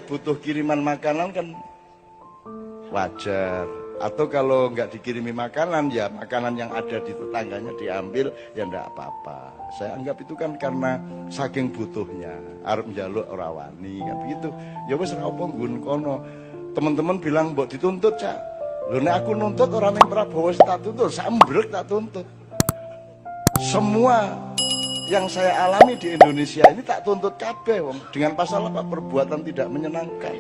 butuh kiriman makanan kan wajar. Atau kalau nggak dikirimi makanan, ya makanan yang ada di tetangganya diambil, ya enggak apa-apa. Saya anggap itu kan karena saking butuhnya, arep njaluk ora wani kan begitu. Ya wis ora apa nggon kono. Teman-teman bilang mbok dituntut, Cak. Lho nek aku nuntut orang ning Prabowo tak tuntut, sambrek tak tuntut. Semua yang saya alami di Indonesia ini tak tuntut kabeh wong dengan pasal apa perbuatan tidak menyenangkan.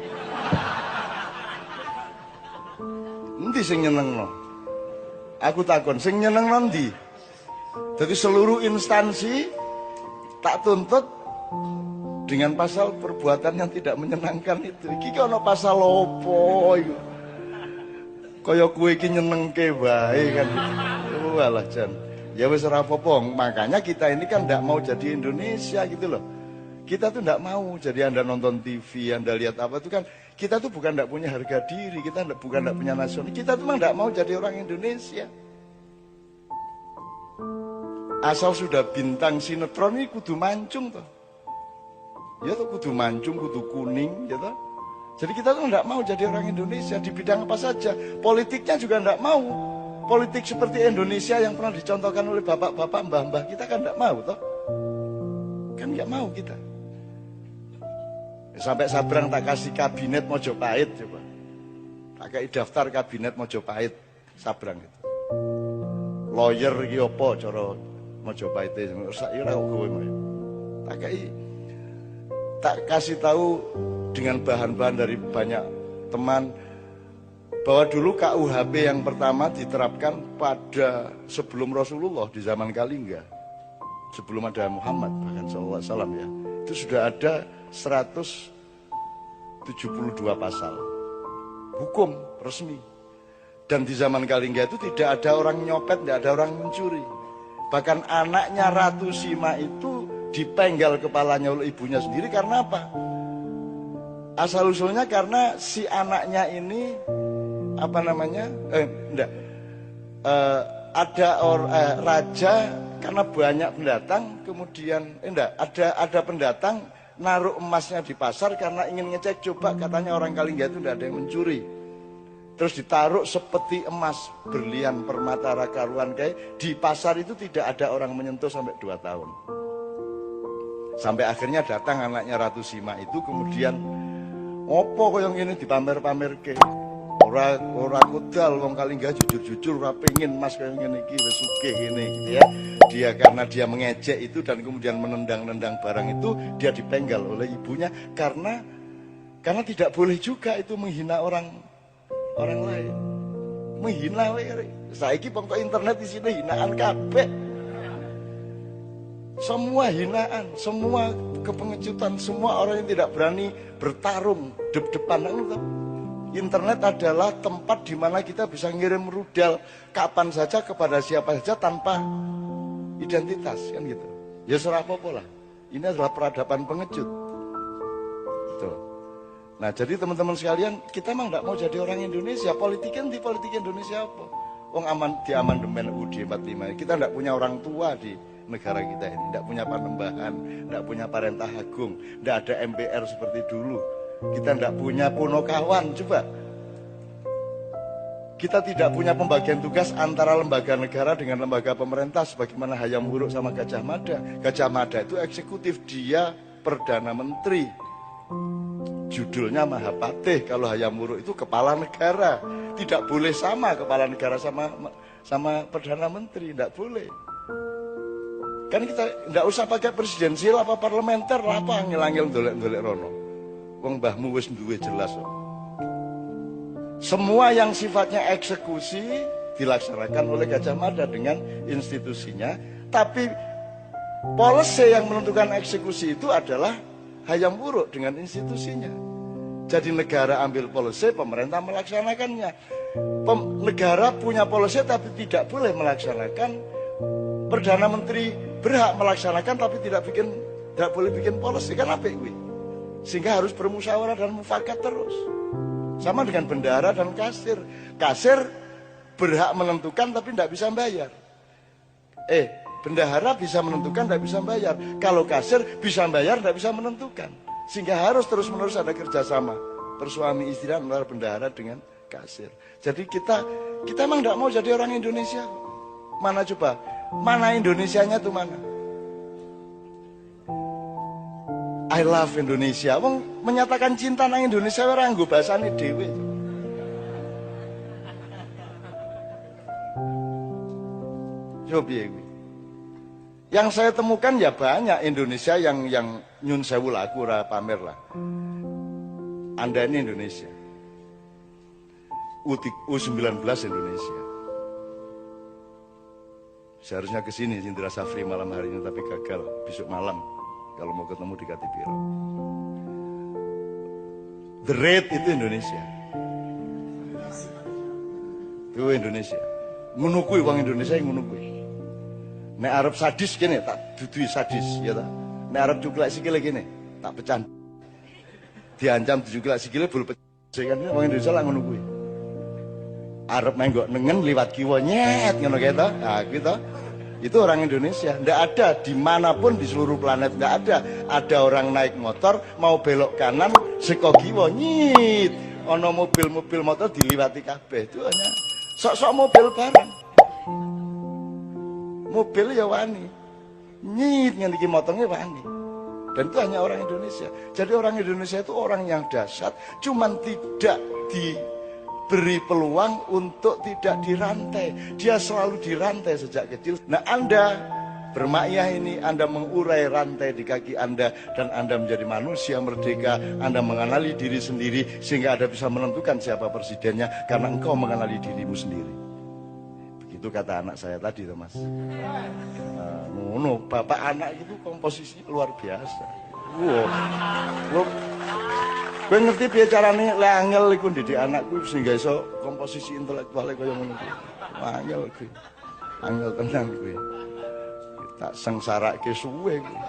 Endi sing nyenengno? Aku takon sing nyenengno ndi? Jadi seluruh instansi tak tuntut dengan pasal perbuatan yang tidak menyenangkan itu. Iki ono pasal opo iku? Kaya kowe iki nyenengke wae kan. Walah Jan. Ya wis ora apa-apa. Makanya kita ini kan ndak mau jadi Indonesia gitu loh. Kita tuh ndak mau jadi Anda nonton TV, Anda lihat apa itu kan kita tuh bukan ndak punya harga diri, kita bukan ndak punya nasional. Kita tuh memang ndak mau jadi orang Indonesia. Asal sudah bintang sinetron ini kudu mancung toh. Ya tuh kudu mancung, kudu kuning, ya toh. Jadi kita tuh nggak mau jadi orang Indonesia di bidang apa saja. Politiknya juga nggak mau. Politik seperti Indonesia yang pernah dicontohkan oleh bapak-bapak, mbah-mbah kita kan nggak mau toh. Kan nggak mau kita. Sampai Sabrang tak kasih kabinet Mojopahit coba. Tak kasih daftar kabinet Mojopahit Sabrang itu. Lawyer iki apa cara Mojopahit itu sak ora kowe. Tak kasih tahu dengan bahan-bahan dari banyak teman bahwa dulu KUHP yang pertama diterapkan pada sebelum Rasulullah di zaman Kalingga, sebelum ada Muhammad bahkan SAW ya, itu sudah ada 172 pasal hukum resmi. Dan di zaman Kalingga itu tidak ada orang nyopet, tidak ada orang mencuri. Bahkan anaknya Ratu Sima itu dipenggal kepalanya oleh ibunya sendiri karena apa? Asal usulnya karena si anaknya ini apa namanya? Raja karena banyak pendatang, kemudian ada pendatang naruh emasnya di pasar karena ingin ngecek coba katanya orang Kalingga itu tidak ada yang mencuri. Terus ditaruh seperti emas, berlian, permata, rakaruan kayak di pasar itu tidak ada orang menyentuh sampai 2 tahun. Sampai akhirnya datang anaknya Ratu Sima itu kemudian opo kok yang ini dipamer-pamer ke orang kudal wong Kalingga jujur-jujur ora pengin mas kaya ngene iki wis sugih ngene gitu ya. Dia karena dia mengejek itu dan kemudian menendang-nendang barang itu dia dipenggal oleh ibunya karena tidak boleh juga itu menghina orang lain. Menghina wae. Saiki pokok internet di sini hinaan kabeh. Semua hinaan, semua kepengecutan, semua orang yang tidak berani bertarung depan. Internet adalah tempat di mana kita bisa ngirim rudal kapan saja kepada siapa saja tanpa identitas kan gitu. Ya serah apa-apa lah. Ini adalah peradaban pengecut. Betul. Nah jadi teman-teman sekalian, kita memang tidak mau jadi orang Indonesia. Politiknya di politik Indonesia apa? Di amandemen UUD 45 kita tidak punya orang tua di negara kita ini, tidak punya panembahan, tidak punya parentah agung, tidak ada MPR seperti dulu, kita tidak punya punokawan. Coba kita tidak punya pembagian tugas antara lembaga negara dengan lembaga pemerintah sebagaimana Hayam Wuruk sama Gajah Mada. Gajah Mada itu eksekutif, dia Perdana Menteri, judulnya Mahapatih. Kalau Hayam Wuruk itu kepala negara. Tidak boleh sama kepala negara sama Perdana Menteri, tidak boleh. Kan kita tidak usah pakai presidensial apa parlementer lah, apa angel-angel ndolek-ndolek rono. Wong mbahmu wis duwe jelas kok. Semua yang sifatnya eksekusi dilaksanakan oleh Gajah Mada dengan institusinya, tapi policy yang menentukan eksekusi itu adalah Hayam Wuruk dengan institusinya. Jadi negara ambil policy, pemerintah melaksanakannya. Negara punya policy tapi tidak boleh melaksanakan. Perdana Menteri berhak melaksanakan tapi tidak boleh bikin policy, kan apa itu? Sehingga harus bermusyawarah dan mufakat terus. Sama dengan bendahara dan kasir. Kasir berhak menentukan tapi tidak bisa bayar. Bendahara bisa menentukan tidak bisa bayar. Kalau kasir bisa bayar tidak bisa menentukan. Sehingga harus terus-menerus ada kerjasama persuami istri antara bendahara dengan kasir. Jadi kita emang tidak mau jadi orang Indonesia. Mana coba? Mana Indonesianya tuh mana? I love Indonesia. Wong menyatakan cinta nang Indonesia ora nggo basane dhewe. Yo piye kuwi? Yang saya temukan ya banyak Indonesia yang nyun sewu laku ora pamer lah. Anda ini Indonesia. U19 Indonesia. Seharusnya ke sini Indra Safri malam hari ini tapi gagal besok malam kalau mau ketemu di Katipiro. The Red itu Indonesia. Itu Indonesia. Ngono kuwi wong Indonesia ngono kuwi. Nek arep sadis kene tak dudui sadis ya ta. Nek arep cuklek sikile kene tak pecah. Diancam dicuklek sikile bul pecah kan wong Indonesia lah ngono kuwi. Arep menggok nengen liwat kiwa nyet ngono kae to. Nah kuwi to. Itu orang Indonesia. Ndak ada dimanapun di seluruh planet ndak ada. Ada orang naik motor mau belok kanan seko kiwa nyit. Ono mobil-mobil motor diliwati kabeh. Itu hanya sok-sok mobil barang. Mobil ya wani. Nyit ngendiki motornya wani. Dan itu hanya orang Indonesia. Jadi orang Indonesia itu orang yang dahsyat, cuman tidak diberi peluang untuk tidak dirantai. Dia selalu dirantai sejak kecil. Nah, Anda bermakyah ini, Anda mengurai rantai di kaki Anda dan Anda menjadi manusia merdeka. Anda mengenali diri sendiri sehingga Anda bisa menentukan siapa presidennya karena engkau mengenali dirimu sendiri. Begitu kata anak saya tadi, Mas. Ngono, bapak anak itu komposisi luar biasa. Wow. Gue ngerti piye carane lek angel iku ndidik anakku sehingga iso komposisi intelektual kaya ngono kuwi. Angel kuwi. Angel tenan kuwi. Tak sengsarake suwe kuwi.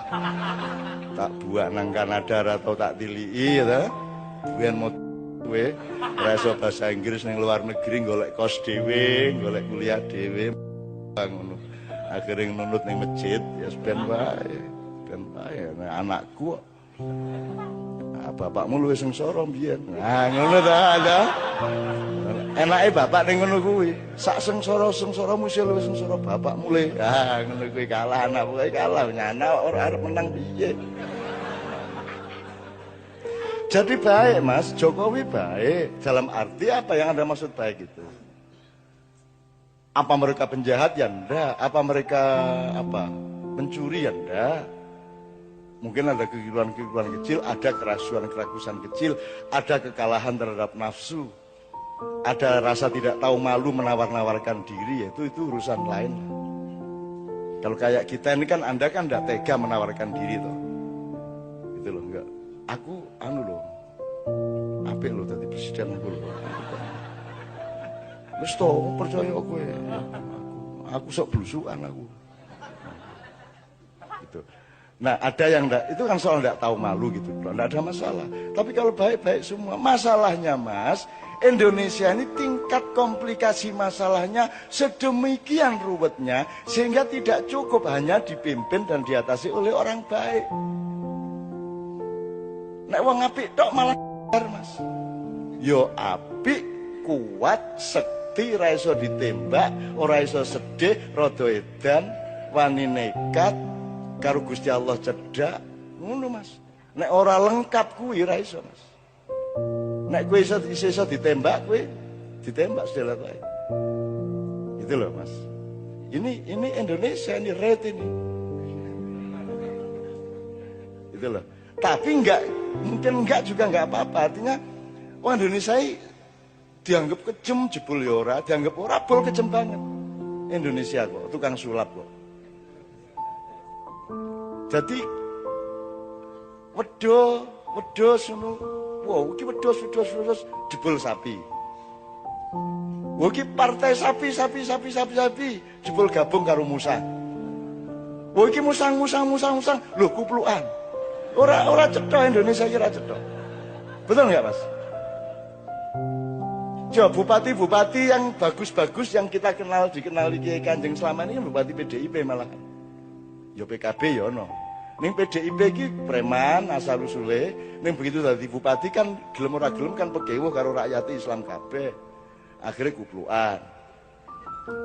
Tak buak nang Kanada atau tak tiliki ya. Biyen mau kowe ora iso bahasa Inggris ning luar negeri golek kos dhewe, golek kuliah dhewe ngono. Akhirnya nunut ning masjid ya ben wae. Ben wae anakku kok bapakmu luwih sengsara mbiyen. Nah, ngono ta, ada. Enake bapak ning ngono kuwi. Sak sengsara mesti luwih sengsara bapakmu le. Ah, ngono kuwi kalah anak kuwi kalah. Nyana ora arep menang piye. Jadi baik, Mas. Jokowi baik. Dalam arti apa yang Anda maksud baik itu? Apa mereka penjahat? Ya enggak. Apa mereka pencuri? Ya enggak. Mungkin ada kekeliruan-kekeliruan kecil, ada keraguan-keraguan kecil, ada kekalahan terhadap nafsu, ada rasa tidak tahu malu menawar-nawarkan diri, itu urusan lain. Kalau kayak kita ini kan, Anda kan tidak tega menawarkan diri toh. Gitu loh, enggak. Aku loh, apik loh tadi presiden aku loh. Wis toh, percaya kowe. Aku sok blusukan aku. Gitu. Nah, ada yang enggak, itu kan soal enggak tahu malu gitu, enggak ada masalah. Tapi kalau baik-baik semua, masalahnya Mas, Indonesia ini tingkat komplikasi masalahnya sedemikian ruwetnya sehingga tidak cukup hanya dipimpin dan diatasi oleh orang baik. Nek wong apik tok malah Mas. Yo apik, kuat, sekti, ra iso ditembak, ora iso sedih, rada edan, wani nekat. Karo Gusti Allah cedak ngono Mas. Nek ora lengkap kuwi ra iso Mas. Nek kowe iso ditembak kowe ditembak sedelat wae. Gitu loh Mas. Ini Indonesia, ini red ini. Gitu loh. Tapi mungkin enggak juga enggak apa-apa. Artinya orang Indonesia dianggap kejem jebul ya ora, dianggap ora bol kejem banget. Indonesia kok tukang sulap kok. Jadi wedhus ngono. Wow, iki wedhus jebul sapi. Wah, iki partai sapi jebul gabung karo musang. Wah, iki musang. Lho, kuplukan. Ora cetha Indonesia iki ora cetha. Betul enggak, Mas? Coba bupati-bupati yang bagus-bagus yang kita dikenali Kiai Kanjeng selama ini kan bupati PDIP malah. Ya PKB ya ono. Ning PDIP iki preman asal usule, ning begitu dadi bupati kan gelem ora gelem kan pegewuh karo rakyat Islam kabeh. Akhirnya kuplukan.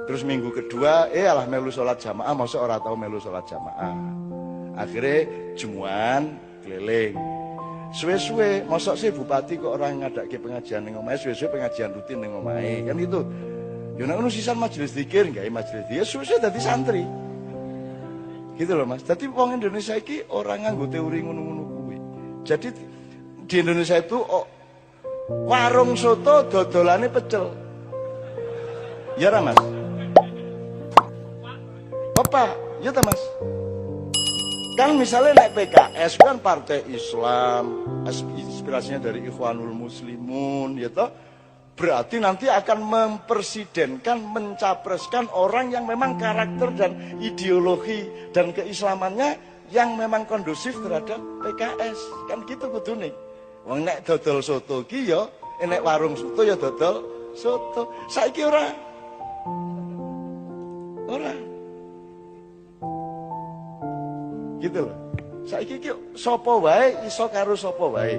Terus minggu kedua, alah melu sholat jamaah, masa ora tau melu sholat jamaah. Akhirnya jumuan keliling. Suwe-suwe, masa sih bupati kok orang ngadake pengajian ning omahe, suwe-suwe pengajian rutin ning omahe, kan gitu. Yo nek ngono sisan majelis zikir, gawe majelis zikir, suwe-suwe dadi santri. Gitu loh Mas. Jadi wong Indonesia iki orang nganggo teori ngono-ngono kuwi. Jadi di Indonesia itu warung soto dodolane pecel. Ya ra Mas? Bapak, ya ta Mas? Kan misalnya naik PKS kan partai Islam, inspirasinya dari Ikhwanul Muslimun, ya toh? Berarti nanti akan mempresidenkan, mencapreskan orang yang memang karakter dan ideologi dan keislamannya yang memang kondusif terhadap PKS. Kan gitu kudune. Wong nek dodol soto ki ya, nek warung soto ya dodol soto. Saiki ora. Ora. Gitu loh. Saiki ki sapa wae iso karo sapa wae.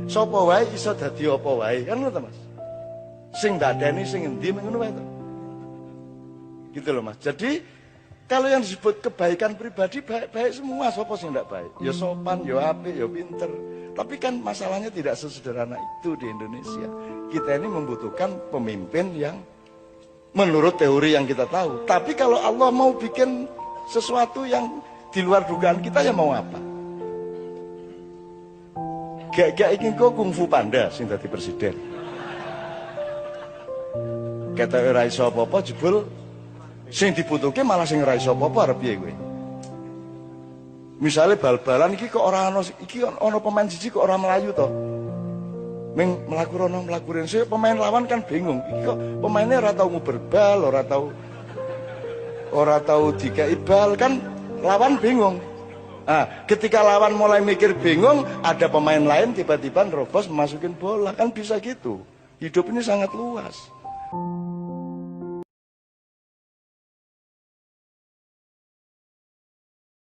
Sapa wae iso dadi apa wae. Kan ngono ta Mas? Sing dadani sing endi ngono wae to. Gitu loh Mas. Jadi kalau yang disebut kebaikan pribadi baik-baik semua, sapa sing ndak baik? Ya sopan, ya apik, ya pinter. Tapi kan masalahnya tidak sesederhana itu di Indonesia. Kita ini membutuhkan pemimpin yang menurut teori yang kita tahu. Tapi kalau Allah mau bikin sesuatu yang di luar dugaan kita, ya mau apa? Gak ingin kok kungfu panda sing dadi presiden. Kata ora iso apa-apa jebul sing dibutuhke malah sing ora iso apa-apa arep piye kowe. Misale bal-balan iki kok ora ana iki ana pemain siji kok ora melayu to. Ming mlaku rono mlaku rene pemain lawan kan bingung. Iki kok pemainnya ora tau nguber bal, ora tau dikai bal kan lawan bingung. Nah, ketika lawan mulai mikir bingung, ada pemain lain tiba-tiba nerobos memasukin bola kan bisa gitu. Hidup ini sangat luas.